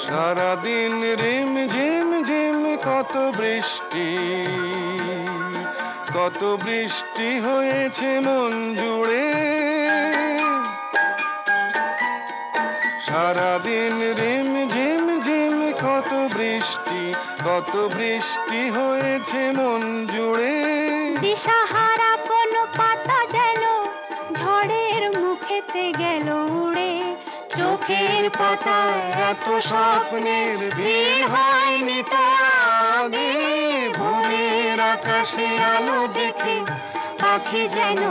সারাদিন রিম ঝিম ঝিম কত বৃষ্টি, কত বৃষ্টি হয়েছে মন জুড়ে। সারাদিন রিম ঝিম ঝিম কত বৃষ্টি, কত বৃষ্টি হয়েছে মন জুড়ে। দিশাহারা কোনো পাতা যেন ঝড়ের মুখেতে গেল উড়ে। চোখের পাতায় এত স্বপ্নের ভিড় হয়নি তো আগে। ভোরের আকাশে আলো দেখে পাখি যেন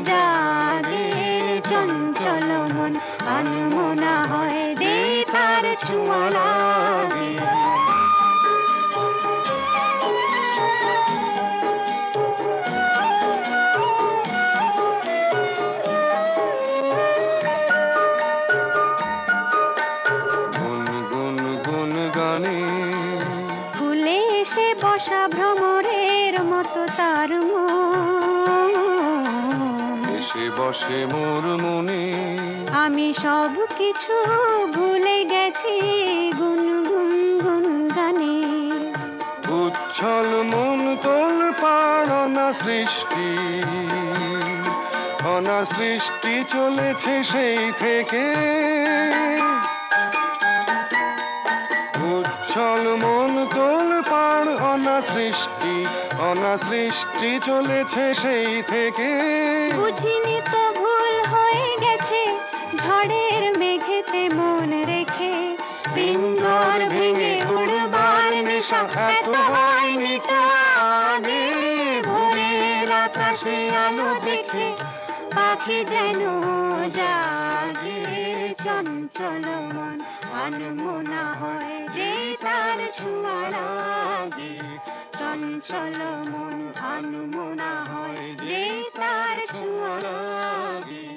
জাগে। চঞ্চল মন আনমনা হয় যে তার ছোঁয়া লাগে। গুনগুন গুন গানে ফুলে এসে বসা ভ্রমরের মতো তার মন। এসে বসে মোর মনে। আমি সব কিছু ভুলে গেছি গুনগুন গুন গানে। উচ্ছল মন তোল পাড় অনা সৃষ্টি, অনা সৃষ্টি চলেছে সেই থেকে। উচ্ছল মন তোল পাড় অনা সৃষ্টি, অনা সৃষ্টি চলেছে সেই থেকে। বুঝিনি তো ভুল হয়ে গেছে ঝড়ের মেঘেতে মন রেখে। পিঞ্জর ভেঙে উড়বার নেশা এত হয়নি তো আগে। ভোরের আকাশে আলো দেখে পাখি যেন জাগে। চঞ্চল মন আনমনা হয় যে তার ছোঁয়া লাগে। চঞ্চল মন আনমনা হয় যে তার ছোঁয়া লাগে।